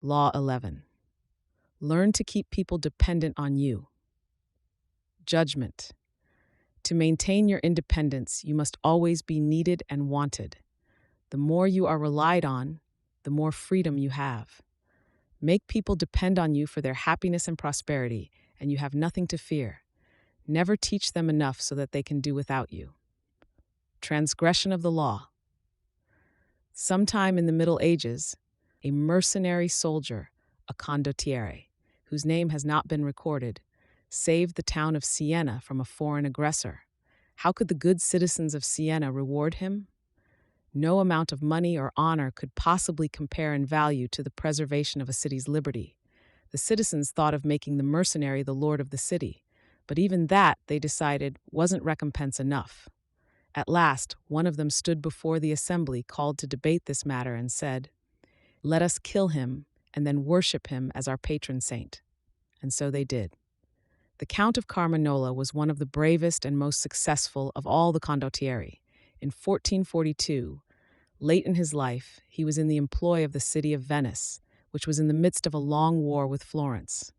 Law 11. Learn to keep people dependent on you. Judgment. To maintain your independence, you must always be needed and wanted. The more you are relied on, the more freedom you have. Make people depend on you for their happiness and prosperity, and you have nothing to fear. Never teach them enough so that they can do without you. Transgression of the law. Sometime in the Middle Ages, a mercenary soldier, a condottiere, whose name has not been recorded, saved the town of Siena from a foreign aggressor. How could the good citizens of Siena reward him? No amount of money or honor could possibly compare in value to the preservation of a city's liberty. The citizens thought of making the mercenary the lord of the city, but even that, they decided, wasn't recompense enough. At last, one of them stood before the assembly called to debate this matter and said, "Let us kill him and then worship him as our patron saint." And so they did. The Count of Carmagnola was one of the bravest and most successful of all the condottieri. In 1442, late in his life, he was in the employ of the city of Venice, which was in the midst of a long war with Florence.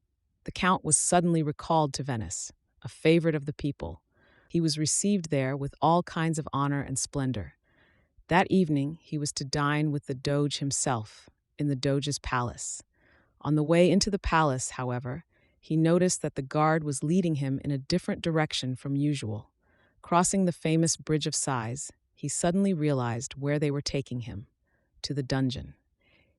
The Count was suddenly recalled to Venice, a favorite of the people. He was received there with all kinds of honor and splendor. That evening, he was to dine with the Doge himself in the Doge's palace. On the way into the palace, however, he noticed that the guard was leading him in a different direction from usual. Crossing the famous Bridge of Sighs, he suddenly realized where they were taking him, to the dungeon.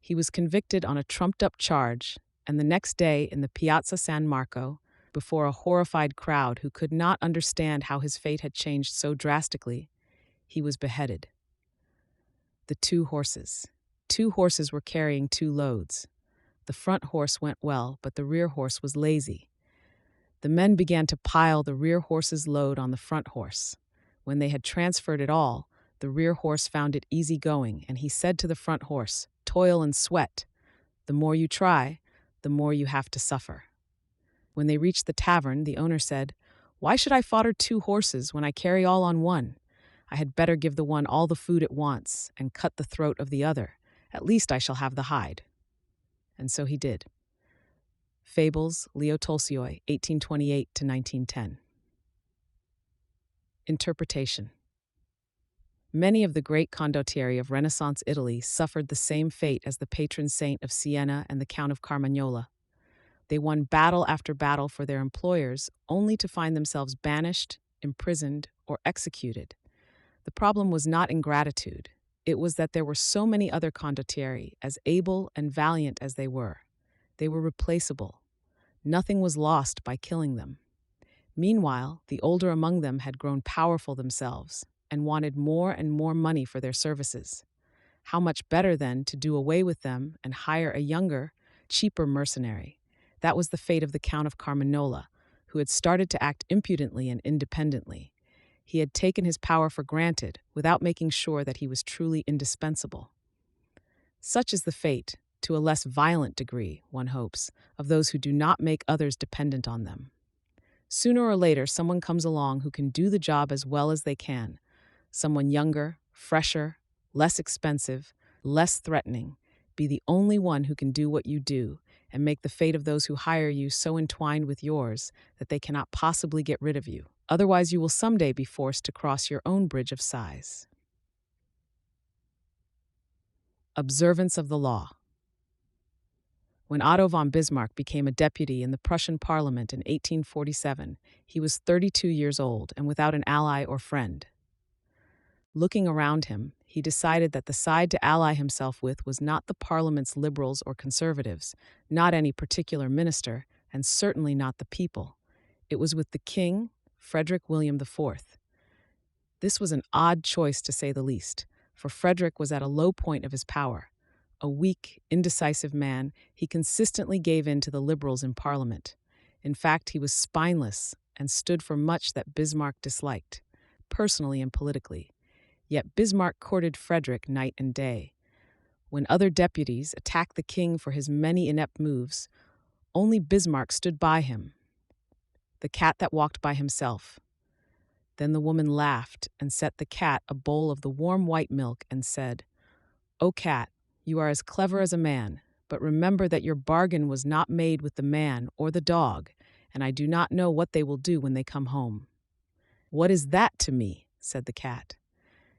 He was convicted on a trumped-up charge, and the next day in the Piazza San Marco, before a horrified crowd who could not understand how his fate had changed so drastically, he was beheaded. The two horses. 2 horses were carrying 2 loads. The front horse went well, but the rear horse was lazy. The men began to pile the rear horse's load on the front horse. When they had transferred it all, the rear horse found it easy going, and he said to the front horse, "Toil and sweat. The more you try, the more you have to suffer." When they reached the tavern, the owner said, "Why should I fodder 2 horses when I carry all on one? I had better give the one all the food it wants and cut the throat of the other. At least I shall have the hide." And so he did. Fables, Leo Tolstoy, 1828 to 1910. Interpretation. Many of the great condottieri of Renaissance Italy suffered the same fate as the patron saint of Siena and the Count of Carmagnola. They won battle after battle for their employers, only to find themselves banished, imprisoned, or executed. The problem was not ingratitude. It was that there were so many other condottieri, as able and valiant as they were. They were replaceable. Nothing was lost by killing them. Meanwhile, the older among them had grown powerful themselves and wanted more and more money for their services. How much better, then, to do away with them and hire a younger, cheaper mercenary. That was the fate of the Count of Carmagnola, who had started to act impudently and independently. He had taken his power for granted without making sure that he was truly indispensable. Such is the fate, to a less violent degree, one hopes, of those who do not make others dependent on them. Sooner or later, someone comes along who can do the job as well as they can. Someone younger, fresher, less expensive, less threatening, be the only one who can do what you do, and make the fate of those who hire you so entwined with yours that they cannot possibly get rid of you. Otherwise, you will someday be forced to cross your own bridge of sighs. Observance of the law. When Otto von Bismarck became a deputy in the Prussian parliament in 1847, he was 32 years old and without an ally or friend. Looking around him, he decided that the side to ally himself with was not the parliament's liberals or conservatives, not any particular minister, and certainly not the people. It was with the king, Frederick William IV. This was an odd choice, to say the least, for Frederick was at a low point of his power. A weak, indecisive man, he consistently gave in to the liberals in Parliament. In fact, he was spineless and stood for much that Bismarck disliked, personally and politically. Yet Bismarck courted Frederick night and day. When other deputies attacked the king for his many inept moves, only Bismarck stood by him. The cat that walked by himself. Then the woman laughed and set the cat a bowl of the warm white milk and said, "O cat, you are as clever as a man, But remember that your bargain was not made with the man or the dog, and I do not know what they will do when they come home." "What is that to me?" said the cat.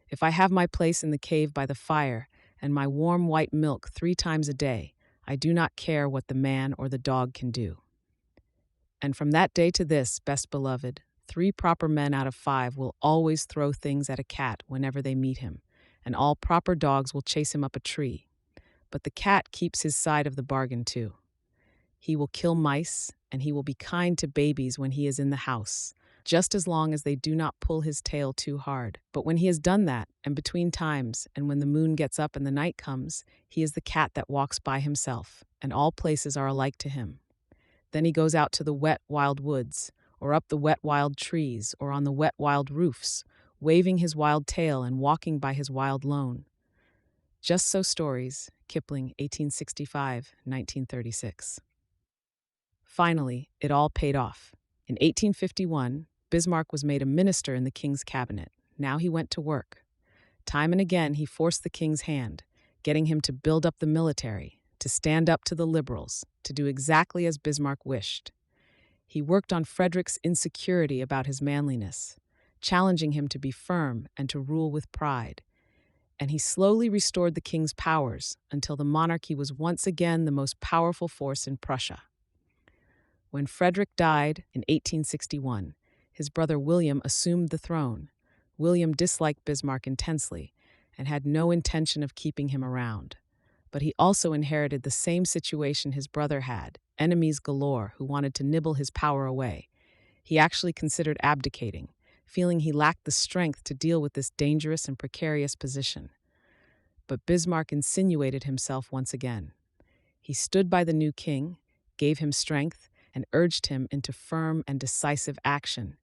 "If I have my place in the cave by the fire and my warm white milk 3 times a day, I do not care what the man or the dog can do." And from that day to this, best beloved, 3 proper men out of 5 will always throw things at a cat whenever they meet him, and all proper dogs will chase him up a tree. But the cat keeps his side of the bargain too. He will kill mice, and he will be kind to babies when he is in the house, just as long as they do not pull his tail too hard. But when he has done that, and between times, and when the moon gets up and the night comes, he is the cat that walks by himself, and all places are alike to him. Then he goes out to the wet, wild woods, or up the wet, wild trees, or on the wet, wild roofs, waving his wild tail and walking by his wild lone. Just So Stories, Kipling, 1865, 1936. Finally, it all paid off. In 1851, Bismarck was made a minister in the king's cabinet. Now he went to work. Time and again, he forced the king's hand, getting him to build up the military, to stand up to the liberals, to do exactly as Bismarck wished. He worked on Frederick's insecurity about his manliness, challenging him to be firm and to rule with pride. And he slowly restored the king's powers until the monarchy was once again the most powerful force in Prussia. When Frederick died in 1861, his brother William assumed the throne. William disliked Bismarck intensely and had no intention of keeping him around. But he also inherited the same situation his brother had, enemies galore who wanted to nibble his power away. He actually considered abdicating, feeling he lacked the strength to deal with this dangerous and precarious position. But Bismarck insinuated himself once again. He stood by the new king, gave him strength, and urged him into firm and decisive action.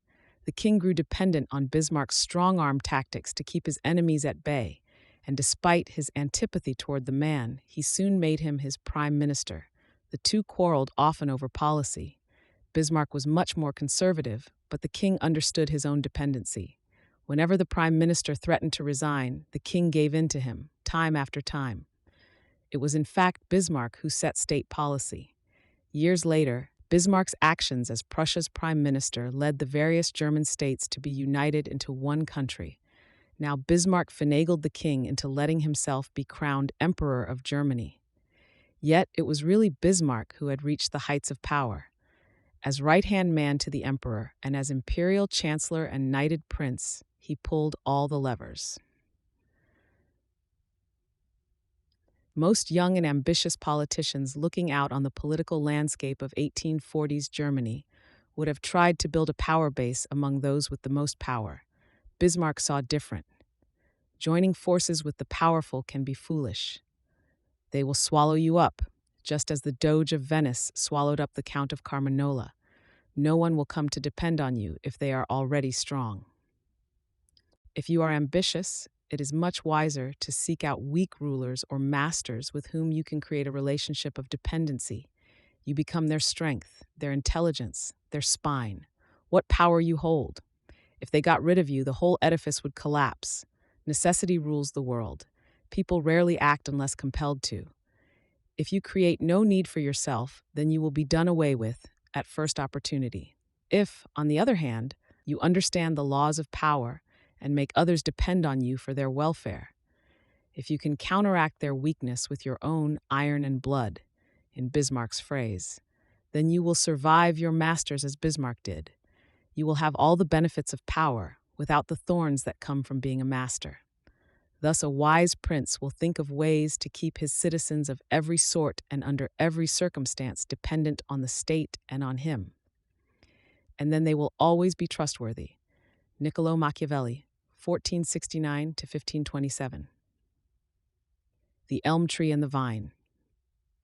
The king grew dependent on Bismarck's strong-arm tactics to keep his enemies at bay, and despite his antipathy toward the man, he soon made him his prime minister. The two quarreled often over policy. Bismarck was much more conservative, but the king understood his own dependency. Whenever the prime minister threatened to resign, the king gave in to him, time after time. It was in fact Bismarck who set state policy. Years later, Bismarck's actions as Prussia's prime minister led the various German states to be united into one country. Now Bismarck finagled the king into letting himself be crowned Emperor of Germany. Yet it was really Bismarck who had reached the heights of power. As right-hand man to the emperor and as imperial chancellor and knighted prince, he pulled all the levers. Most young and ambitious politicians looking out on the political landscape of 1840s Germany would have tried to build a power base among those with the most power. Bismarck saw different. Joining forces with the powerful can be foolish. They will swallow you up, just as the Doge of Venice swallowed up the Count of Carmagnola. No one will come to depend on you if they are already strong. If you are ambitious, it is much wiser to seek out weak rulers or masters with whom you can create a relationship of dependency. You become their strength, their intelligence, their spine, what power you hold. If they got rid of you, the whole edifice would collapse. Necessity rules the world. People rarely act unless compelled to. If you create no need for yourself, then you will be done away with at first opportunity. If, on the other hand, you understand the laws of power and make others depend on you for their welfare, if you can counteract their weakness with your own iron and blood, in Bismarck's phrase, then you will survive your masters as Bismarck did. You will have all the benefits of power without the thorns that come from being a master. Thus, a wise prince will think of ways to keep his citizens of every sort and under every circumstance dependent on the state and on him. And then they will always be trustworthy. Niccolo Machiavelli, 1469 to 1527. The Elm Tree and the Vine.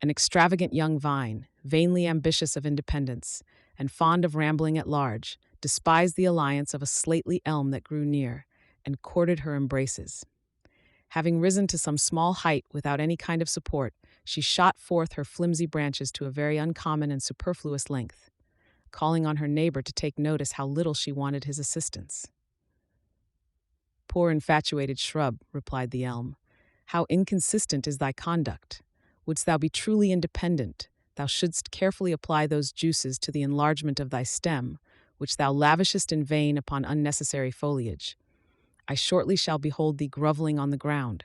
An extravagant young vine, vainly ambitious of independence, and fond of rambling at large, despised the alliance of a stately elm that grew near, and courted her embraces. Having risen to some small height without any kind of support, she shot forth her flimsy branches to a very uncommon and superfluous length, calling on her neighbor to take notice how little she wanted his assistance. "Poor infatuated shrub," replied the elm, "how inconsistent is thy conduct! Wouldst thou be truly independent, thou shouldst carefully apply those juices to the enlargement of thy stem, which thou lavishest in vain upon unnecessary foliage. I shortly shall behold thee grovelling on the ground,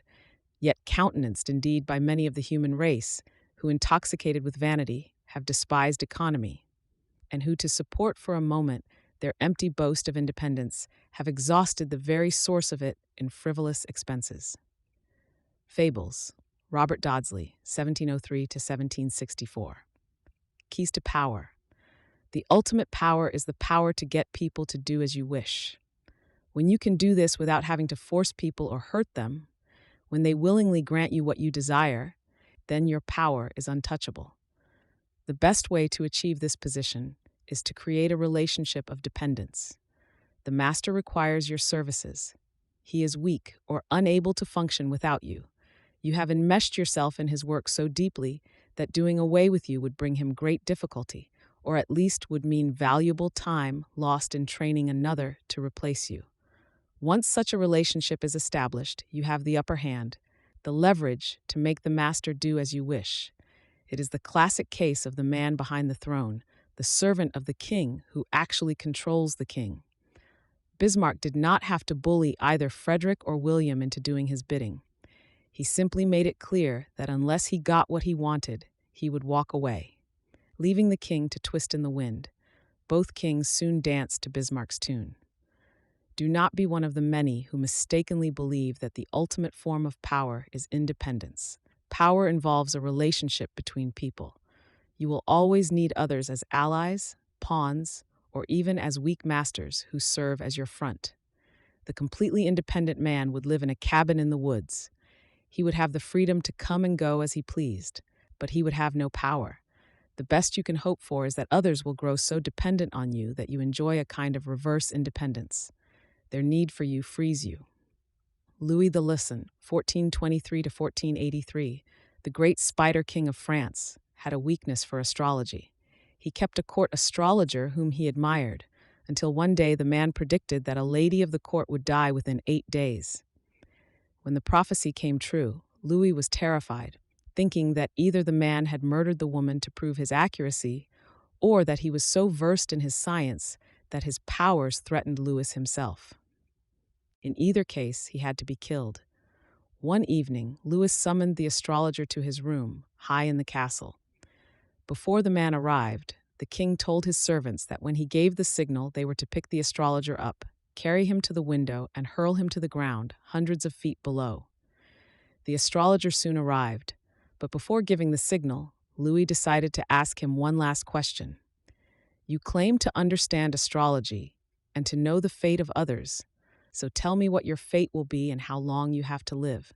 yet countenanced indeed by many of the human race, who, intoxicated with vanity, have despised economy, and who, to support for a moment their empty boast of independence, have exhausted the very source of it in frivolous expenses. Fables. Robert Dodsley, 1703 to 1764. Keys to power. The ultimate power is the power to get people to do as you wish. When you can do this without having to force people or hurt them, when they willingly grant you what you desire, then your power is untouchable. The best way to achieve this position is to create a relationship of dependence. The master requires your services. He is weak or unable to function without you. You have enmeshed yourself in his work so deeply that doing away with you would bring him great difficulty, or at least would mean valuable time lost in training another to replace you. Once such a relationship is established, you have the upper hand, the leverage to make the master do as you wish. It is the classic case of the man behind the throne, the servant of the king who actually controls the king. Bismarck did not have to bully either Frederick or William into doing his bidding. He simply made it clear that unless he got what he wanted, he would walk away, leaving the king to twist in the wind. Both kings soon danced to Bismarck's tune. Do not be one of the many who mistakenly believe that the ultimate form of power is independence. Power involves a relationship between people. You will always need others as allies, pawns, or even as weak masters who serve as your front. The completely independent man would live in a cabin in the woods. He would have the freedom to come and go as he pleased, but he would have no power. The best you can hope for is that others will grow so dependent on you that you enjoy a kind of reverse independence. Their need for you frees you. Louis the Listen, 1423 to 1483, the great spider king of France, had a weakness for astrology. He kept a court astrologer whom he admired, until one day the man predicted that a lady of the court would die within 8 days. When the prophecy came true, Louis was terrified, thinking that either the man had murdered the woman to prove his accuracy, or that he was so versed in his science that his powers threatened Louis himself. In either case, he had to be killed. One evening, Louis summoned the astrologer to his room, high in the castle. Before the man arrived, the king told his servants that when he gave the signal, they were to pick the astrologer up, carry him to the window, and hurl him to the ground, hundreds of feet below. The astrologer soon arrived, but before giving the signal, Louis decided to ask him one last question. You claim to understand astrology and to know the fate of others, so tell me what your fate will be and how long you have to live.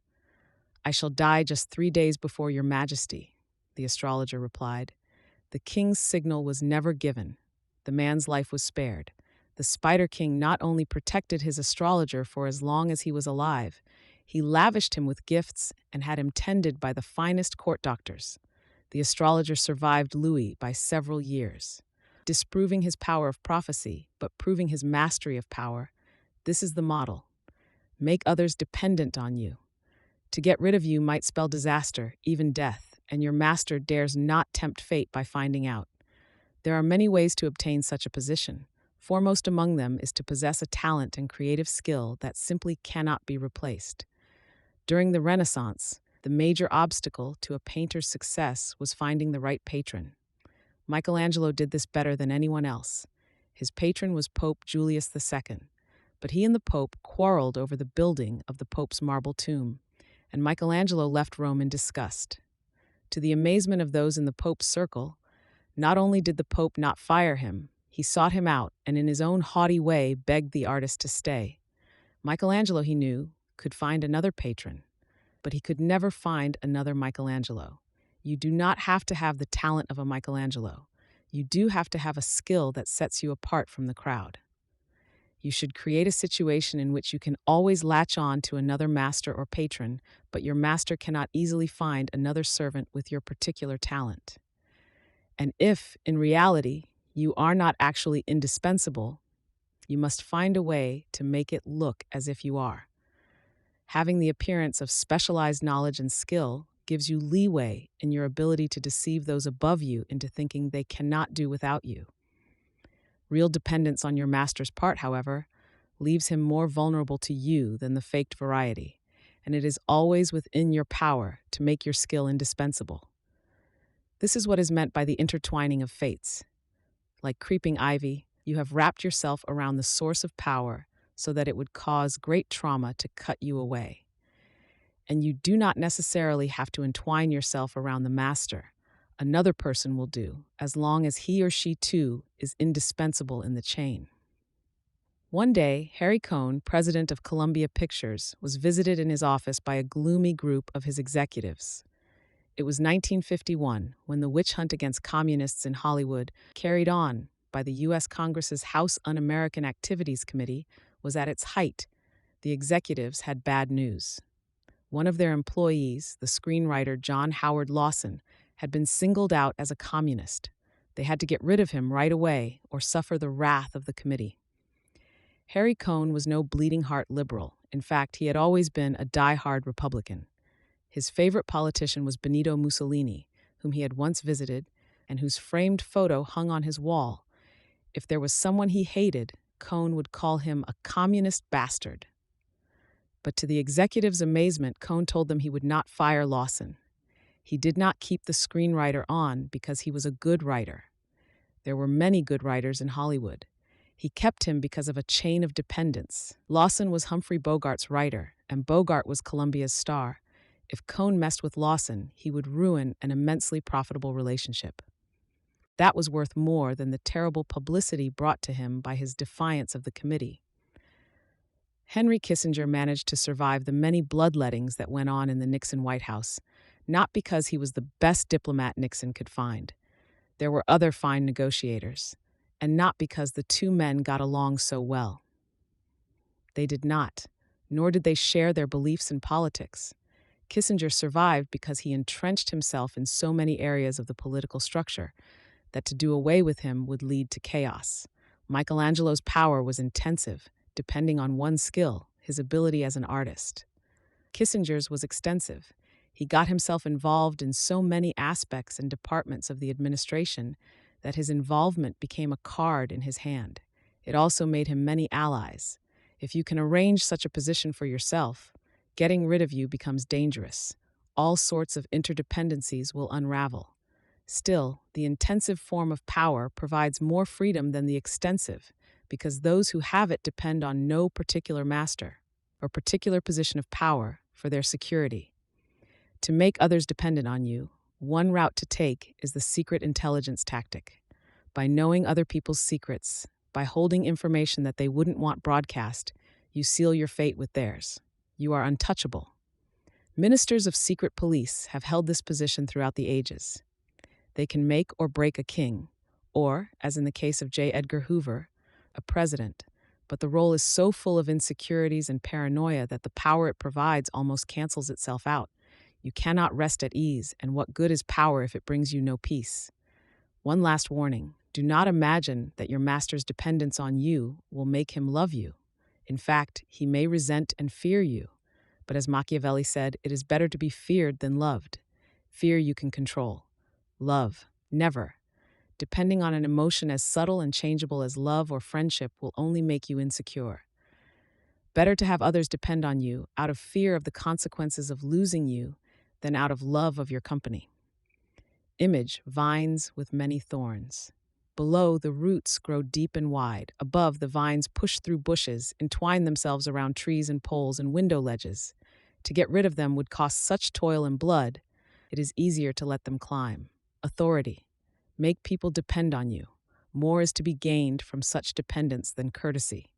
I shall die just 3 days before your majesty, the astrologer replied. The king's signal was never given. The man's life was spared. The Spider King not only protected his astrologer for as long as he was alive, he lavished him with gifts and had him tended by the finest court doctors. The astrologer survived Louis by several years. Disproving his power of prophecy, but proving his mastery of power, this is the model. Make others dependent on you. To get rid of you might spell disaster, even death, and your master dares not tempt fate by finding out. There are many ways to obtain such a position. Foremost among them is to possess a talent and creative skill that simply cannot be replaced. During the Renaissance, the major obstacle to a painter's success was finding the right patron. Michelangelo did this better than anyone else. His patron was Pope Julius II, but he and the Pope quarreled over the building of the Pope's marble tomb, and Michelangelo left Rome in disgust. To the amazement of those in the Pope's circle, not only did the Pope not fire him, he sought him out and in his own haughty way begged the artist to stay. Michelangelo, he knew, could find another patron, but he could never find another Michelangelo. You do not have to have the talent of a Michelangelo. You do have to have a skill that sets you apart from the crowd. You should create a situation in which you can always latch on to another master or patron, but your master cannot easily find another servant with your particular talent. And if, in reality, you are not actually indispensable, you must find a way to make it look as if you are. Having the appearance of specialized knowledge and skill, gives you leeway in your ability to deceive those above you into thinking they cannot do without you. Real dependence on your master's part, however, leaves him more vulnerable to you than the faked variety, and it is always within your power to make your skill indispensable. This is what is meant by the intertwining of fates. Like creeping ivy, you have wrapped yourself around the source of power so that it would cause great trauma to cut you away. And you do not necessarily have to entwine yourself around the master. Another person will do, as long as he or she too is indispensable in the chain. One day, Harry Cohn, president of Columbia Pictures, was visited in his office by a gloomy group of his executives. It was 1951 when the witch hunt against communists in Hollywood, carried on by the U.S. Congress's House Un-American Activities Committee, was at its height. The executives had bad news. One of their employees, the screenwriter John Howard Lawson, had been singled out as a communist. They had to get rid of him right away or suffer the wrath of the committee. Harry Cohn was no bleeding heart liberal. In fact, he had always been a die-hard Republican. His favorite politician was Benito Mussolini, whom he had once visited and whose framed photo hung on his wall. If there was someone he hated, Cohn would call him a communist bastard. But to the executives' amazement, Cohn told them he would not fire Lawson. He did not keep the screenwriter on because he was a good writer. There were many good writers in Hollywood. He kept him because of a chain of dependence. Lawson was Humphrey Bogart's writer, and Bogart was Columbia's star. If Cohn messed with Lawson, he would ruin an immensely profitable relationship. That was worth more than the terrible publicity brought to him by his defiance of the committee. Henry Kissinger managed to survive the many bloodlettings that went on in the Nixon White House, not because he was the best diplomat Nixon could find. There were other fine negotiators, and not because the two men got along so well. They did not, nor did they share their beliefs in politics. Kissinger survived because he entrenched himself in so many areas of the political structure that to do away with him would lead to chaos. Michelangelo's power was intensive, depending on one skill, his ability as an artist. Kissinger's was extensive. He got himself involved in so many aspects and departments of the administration that his involvement became a card in his hand. It also made him many allies. If you can arrange such a position for yourself, getting rid of you becomes dangerous. All sorts of interdependencies will unravel. Still, the intensive form of power provides more freedom than the extensive, because those who have it depend on no particular master or particular position of power for their security. To make others dependent on you, one route to take is the secret intelligence tactic. By knowing other people's secrets, by holding information that they wouldn't want broadcast, you seal your fate with theirs. You are untouchable. Ministers of secret police have held this position throughout the ages. They can make or break a king, or, as in the case of J. Edgar Hoover, a president, but the role is so full of insecurities and paranoia that the power it provides almost cancels itself out. You cannot rest at ease, and what good is power if it brings you no peace? One last warning: do not imagine that your master's dependence on you will make him love you. In fact, he may resent and fear you. But as Machiavelli said, it is better to be feared than loved. Fear you can control. Love, never. Depending on an emotion as subtle and changeable as love or friendship will only make you insecure. Better to have others depend on you out of fear of the consequences of losing you than out of love of your company. Image, vines with many thorns. Below, the roots grow deep and wide. Above, the vines push through bushes, entwine themselves around trees and poles and window ledges. To get rid of them would cost such toil and blood, it is easier to let them climb. Authority. Make people depend on you. More is to be gained from such dependence than courtesy.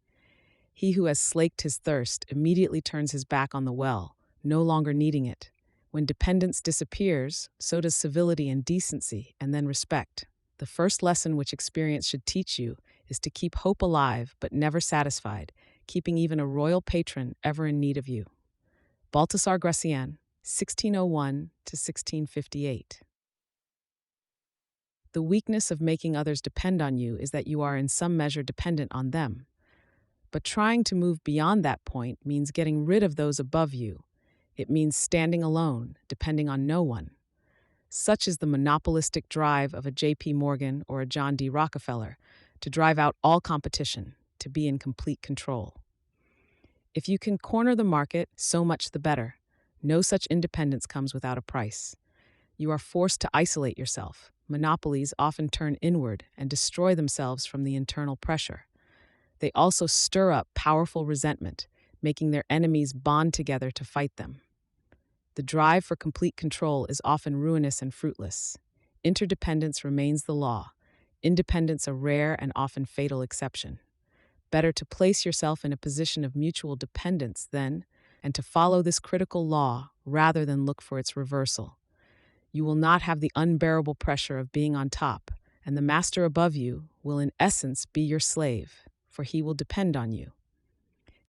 He who has slaked his thirst immediately turns his back on the well, no longer needing it. When dependence disappears, so does civility and decency, and then respect. The first lesson which experience should teach you is to keep hope alive but never satisfied, keeping even a royal patron ever in need of you. Baltasar Gracian, 1601 to 1658. The weakness of making others depend on you is that you are in some measure dependent on them. But trying to move beyond that point means getting rid of those above you. It means standing alone, depending on no one. Such is the monopolistic drive of a J.P. Morgan or a John D. Rockefeller to drive out all competition, to be in complete control. If you can corner the market, so much the better. No such independence comes without a price. You are forced to isolate yourself. Monopolies often turn inward and destroy themselves from the internal pressure. They also stir up powerful resentment, making their enemies bond together to fight them. The drive for complete control is often ruinous and fruitless. Interdependence remains the law, independence a rare and often fatal exception. Better to place yourself in a position of mutual dependence then, and to follow this critical law rather than look for its reversal. You will not have the unbearable pressure of being on top, and the master above you will in essence be your slave, for he will depend on you.